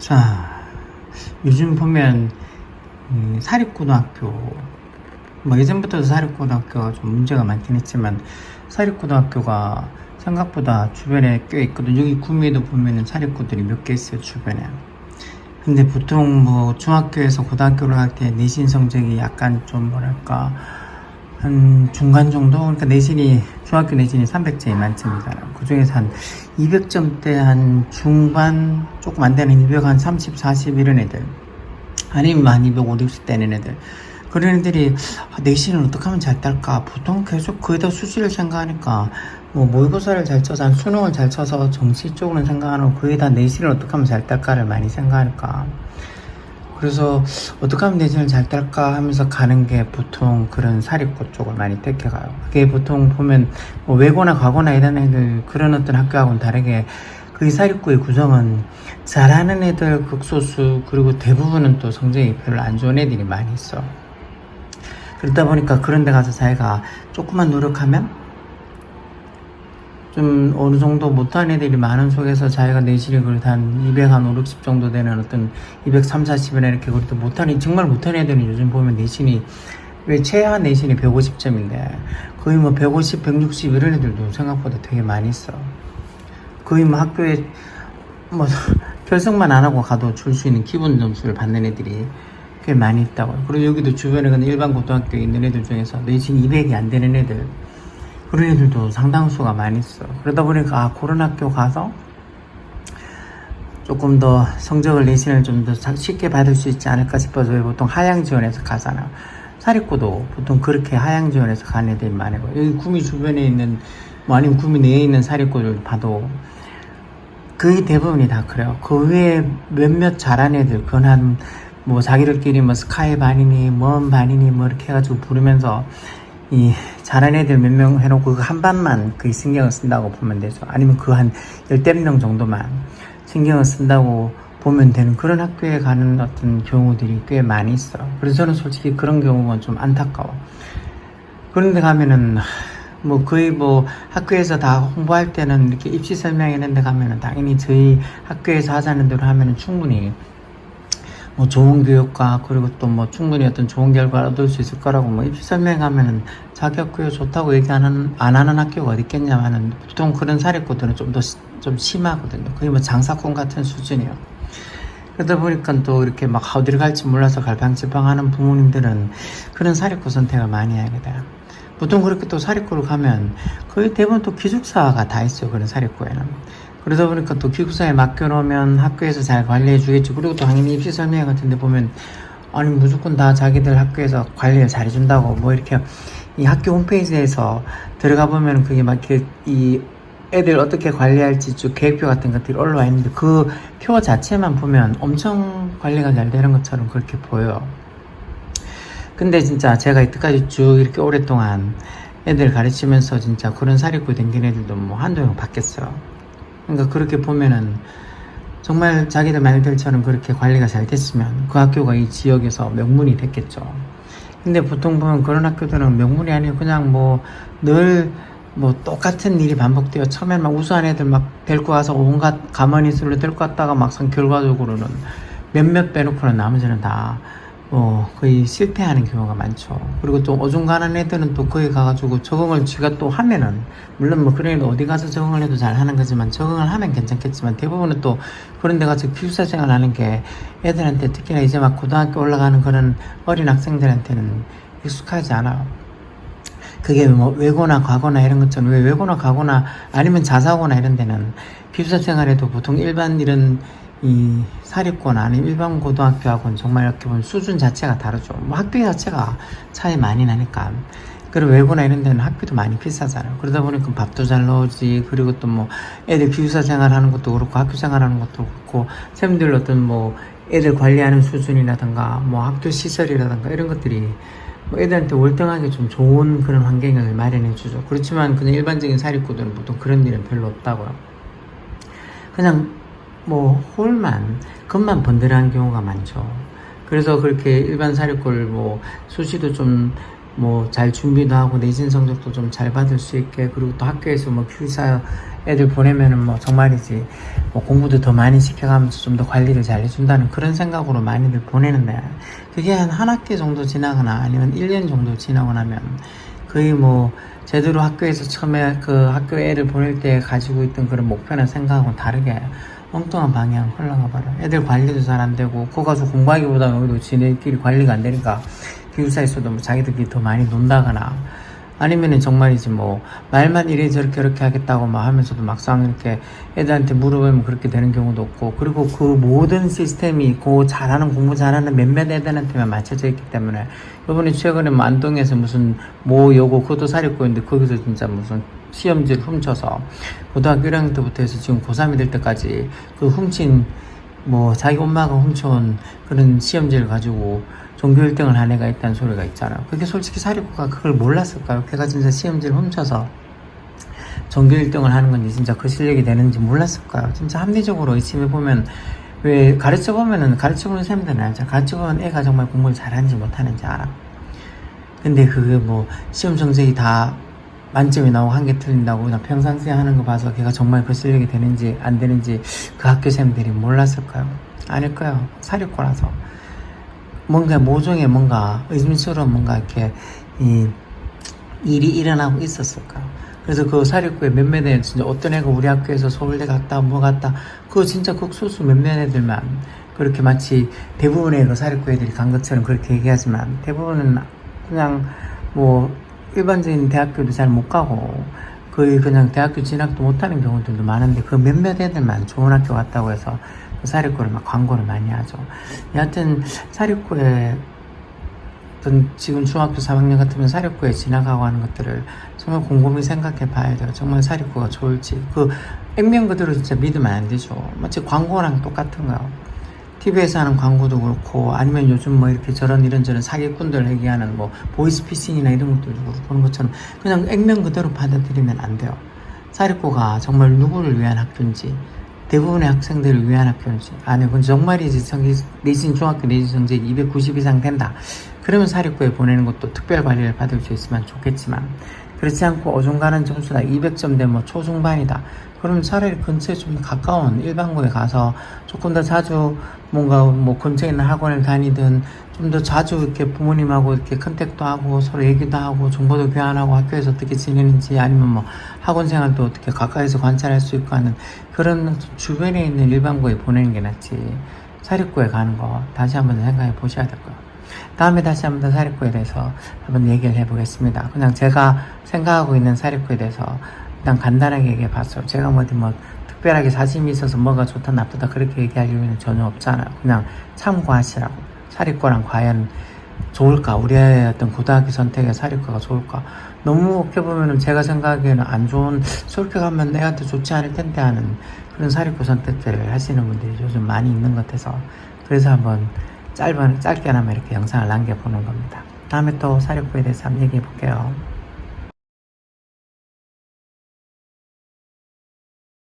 자, 요즘 보면 사립고등학교, 뭐 예전부터도 사립고등학교가 좀 문제가 많긴 했지만 사립고등학교가 생각보다 주변에 꽤 있거든. 여기 구미에도 보면은 사립고들이 몇 개 있어요, 주변에. 근데 보통 뭐 중학교에서 고등학교를 갈 때 내신 성적이 약간 좀 뭐랄까 한 중간 정도? 그러니까 내신이 중학교 내신이 300점이 만점이잖아요. 그 중에서 한 200점대 한 중반 조금 안 되는 200, 한 30, 40 이런 애들, 아니면 한 250, 60 되는 애들, 그런 애들이 내신을 어떻게 하면 잘 딸까? 보통 계속 거기다 수시를 생각하니까 뭐 모의고사를 잘 쳐서, 수능을 잘 쳐서 정시 쪽으로는 생각하는 거기다 내신을 어떻게 하면 잘 딸까를 많이 생각하니까, 그래서 어떻게 하면 내신을 잘 딸까 하면서 가는 게 보통 그런 사립고 쪽을 많이 택해가요. 그게 보통 보면 뭐 외고나 과고나 이런 애들, 그런 어떤 학교하고는 다르게 그 사립고의 구성은 잘하는 애들 극소수, 그리고 대부분은 또 성적이 별로 안 좋은 애들이 많이 있어. 그러다 보니까 그런 데 가서 자기가 조금만 노력하면 좀 어느 정도 못하는 애들이 많은 속에서 자기가 내신이 그래도 한 200, 한 5, 60 정도 되는 어떤 230, 40이나 이렇게, 그래도 못하는, 정말 못하는 애들은 요즘 보면 내신이, 왜 최하 내신이 150점인데 거의 뭐 150, 160 이런 애들도 생각보다 되게 많이 있어. 거의 뭐 학교에 뭐 결석만 안 하고 가도 줄 수 있는 기본 점수를 받는 애들이 꽤 많이 있다고요. 그리고 여기도 주변에 그냥 일반 고등학교에 있는 애들 중에서 내신 200이 안 되는 애들, 그런 애들도 상당수가 많이 있어. 그러다 보니까 그런 학교 가서 조금 더 성적을, 내신을 좀 더 쉽게 받을 수 있지 않을까 싶어서 보통 하향 지원해서 가잖아. 사립고도 보통 그렇게 하향 지원해서 가는 애들이 많고, 여기 구미 주변에 있는 뭐 아니면 구미 내에 있는 사립고를 봐도 거의 대부분이 다 그래요. 그 외에 몇몇 잘하는 애들, 그건 한 뭐 자기들끼리 뭐 스카이 반이니 뭔 반이니 뭐 이렇게 해가지고 부르면서 이 잘하는 애들 몇 명 해놓고 그 한 반만 그 신경을 쓴다고 보면 되죠. 아니면 그 한 10명 정도만 신경을 쓴다고 보면 되는 그런 학교에 가는 어떤 경우들이 꽤 많이 있어. 그래서 저는 솔직히 그런 경우가 좀 안타까워. 그런데 가면은 뭐 거의 뭐 학교에서 다 홍보할 때는 이렇게 입시 설명했는데 가면은 당연히 저희 학교에서 하자는 대로 하면은 충분히 뭐 좋은 교육과, 그리고 또 뭐 충분히 어떤 좋은 결과를 얻을 수 있을 거라고, 뭐 입시 설명하면은 자기 학교에 좋다고 얘기 안 하는 학교가 어디 있겠냐면은, 보통 그런 사립고들은 좀 심하거든요. 거의 뭐 장사꾼 같은 수준이에요. 그러다 보니까 또 이렇게 막 어디를 갈지 몰라서 갈팡질팡 하는 부모님들은 그런 사립고 선택을 많이 하게 돼요. 보통 그렇게 또 사립고를 가면 거의 대부분 또 기숙사가 다 있어요, 그런 사립고에는. 그러다 보니까 또 기숙사에 맡겨놓으면 학교에서 잘 관리해 주겠지. 그리고 또 당연히 입시 설명 같은 데 보면 아니 무조건 다 자기들 학교에서 관리를 잘 해준다고 뭐 이렇게 이 학교 홈페이지에서 들어가 보면 그게 막 이렇게 이 애들 어떻게 관리할지 쭉 계획표 같은 것들이 올라와 있는데, 그 표 자체만 보면 엄청 관리가 잘 되는 것처럼 그렇게 보여요. 근데 진짜 제가 이때까지 쭉 이렇게 오랫동안 애들 가르치면서 진짜 그런 사립고에 댕긴 애들도 뭐 한두 명 봤겠어요. 그러니까 그렇게 보면은 정말 자기들 말들처럼 그렇게 관리가 잘 됐으면 그 학교가 이 지역에서 명문이 됐겠죠. 근데 보통 보면 그런 학교들은 명문이 아니고 그냥 뭐 늘 뭐 똑같은 일이 반복돼요. 처음엔 막 우수한 애들 막 데리고 가서 온갖 가머니술로 데리고 갔다가 막상 결과적으로는 몇몇 빼놓고는 나머지는 다 거의 실패하는 경우가 많죠. 그리고 또 어중간한 애들은 또 거기 가가지고 적응을 지가 또 하면은, 물론 뭐 그런 애들 어디 가서 적응을 해도 잘 하는 거지만, 적응을 하면 괜찮겠지만 대부분은 또 그런 데 가서 기숙사 생활 하는 게 애들한테, 특히나 이제 막 고등학교 올라가는 그런 어린 학생들한테는 익숙하지 않아요. 그게 뭐 외고나 과거나 이런 것처럼, 왜 외고나 과거나 아니면 자사고나 이런 데는 기숙사 생활에도 보통 일반 이런 이 사립고나 아니면 일반 고등학교하고는 정말 이렇게 보면 수준 자체가 다르죠. 뭐 학비 자체가 차이 많이 나니까. 그리고 외고나 이런 데는 학비도 많이 비싸잖아요. 그러다 보니까 밥도 잘 나오지. 그리고 또 뭐 애들 기숙사 생활하는 것도 그렇고 학교 생활하는 것도 그렇고, 쌤들 어떤 뭐 애들 관리하는 수준이라든가 뭐 학교 시설이라든가 이런 것들이 뭐 애들한테 월등하게 좀 좋은 그런 환경을 마련해 주죠. 그렇지만 그냥 일반적인 사립고들은 보통 그런 일은 별로 없다고요. 그냥 뭐 홀만, 겉만 번들어한 경우가 많죠. 그래서 그렇게 일반 사립고를 뭐 수시도 좀 뭐 잘 준비도 하고 내신 성적도 좀 잘 받을 수 있게, 그리고 또 학교에서 뭐 교사 애들 보내면은 뭐 정말이지 뭐 공부도 더 많이 시켜가면서 좀 더 관리를 잘 해준다는 그런 생각으로 많이들 보내는데, 그게 한 학기 정도 지나거나 아니면 1년 정도 지나고 나면 거의 뭐 제대로 학교에서 처음에 그 학교 애를 보낼 때 가지고 있던 그런 목표나 생각하고는 다르게 엉뚱한 방향 흘러가 버려. 애들 관리도 잘 안 되고, 거 가서 공부하기보다는 오히려 지네끼리 관리가 안 되니까 기숙사에서도 뭐 자기들끼리 더 많이 논다거나, 아니면은 정말이지 뭐 말만 이래 저렇게 이렇게 하겠다고 막 하면서도 막상 이렇게 애들한테 물어보면 그렇게 되는 경우도 없고, 그리고 그 모든 시스템이 그 잘하는 공부 잘하는 몇몇 애들한테만 맞춰져 있기 때문에, 이번에 최근에 뭐 안동에서 무슨 뭐 요거 그것도 사립고였는데 거기서 진짜 무슨 시험지를 훔쳐서 고등학교 1학년 때부터 해서 지금 고3이 될 때까지 그 훔친, 뭐 자기 엄마가 훔쳐온 그런 시험지를 가지고 전교 1등을 한 애가 있다는 소리가 있잖아요. 그게 솔직히 사립고가 그걸 몰랐을까요? 걔가 진짜 시험지를 훔쳐서 전교 1등을 하는 건지 진짜 그 실력이 되는지 몰랐을까요? 진짜 합리적으로 의심해보면, 왜 가르쳐보면은, 가르쳐보는 쌤들은 알죠. 가르쳐보면 애가 정말 공부를 잘하는지 못하는지 알아. 근데 그게 뭐 시험成績다 만점이 나오고 한 개 틀린다고 그냥 평상시에 하는 거 봐서 걔가 정말 그 실력이 되는지 안 되는지 그 학교 쌤들이 몰랐을까요? 아닐까요? 사립고라서 뭔가 모종의 뭔가 의심스러운 뭔가 이렇게 일이 일어나고 있었을까요? 그래서 그 사립고에 몇몇 애, 진짜 어떤 애가 우리 학교에서 서울대 갔다 뭐 갔다, 그거 진짜 극소수 몇몇 애들만 그렇게 마치 대부분의 그 사립고 애들이 간 것처럼 그렇게 얘기하지만, 대부분은 그냥 뭐 일반적인 대학교도 잘 못 가고 거의 그냥 대학교 진학도 못하는 경우들도 많은데, 그 몇몇 애들만 좋은 학교 갔다고 해서 그 사립고를 막 광고를 많이 하죠. 여하튼 사립고에 지금 중학교 3학년 같으면 사립고에 진학하고 하는 것들을 정말 곰곰이 생각해 봐야 돼요. 정말 사립고가 좋을지. 그 액면 그대로 진짜 믿으면 안 되죠. 마치 광고랑 똑같은 거요. TV에서 하는 광고도 그렇고, 아니면 요즘 뭐 이렇게 저런 이런저런 사기꾼들 얘기하는 뭐 보이스피싱이나 이런 것들도 그런 것처럼 그냥 액면 그대로 받아들이면 안 돼요. 사립고가 정말 누구를 위한 학교인지, 대부분의 학생들을 위한 학교인지, 아니 그건 정말이지 내신 중학교 내신 성적이 290 이상 된다, 그러면 사립고에 보내는 것도 특별 관리를 받을 수 있으면 좋겠지만, 그렇지 않고 어중간한 점수다 200점 대 뭐 초중반이다, 그러면 차라리 근처에 좀 가까운 일반고에 가서 조금 더 자주 뭔가 뭐 근처에 있는 학원을 다니든, 좀 더 자주 이렇게 부모님하고 이렇게 컨택도 하고 서로 얘기도 하고 정보도 교환하고 학교에서 어떻게 지내는지, 아니면 뭐 학원 생활도 어떻게 가까이서 관찰할 수 있고 하는 그런 주변에 있는 일반고에 보내는 게 낫지, 사립고에 가는 거 다시 한번 생각해 보셔야 될 거예요. 다음에 다시 한번 더 사립고에 대해서 한번 얘기를 해보겠습니다. 그냥 제가 생각하고 있는 사립고에 대해서 일단 간단하게 얘기해 봤어요. 제가 뭐 특별하게 사심이 있어서 뭐가 좋다 나쁘다 그렇게 얘기할 이유는 전혀 없잖아요. 그냥 참고하시라고. 사립고랑 과연 좋을까? 우리의 어떤 고등학교 선택에 사립고가 좋을까? 너무 어떻게 보면은 제가 생각하기에는 안 좋은, 저렇게 가면 내한테 좋지 않을 텐데 하는 그런 사립고 선택들을 하시는 분들이 요즘 많이 있는 것 같아서, 그래서 한번 짧게나마 이렇게 영상을 남겨보는 겁니다. 다음에 또 사립고에 대해서 한번 얘기해 볼게요.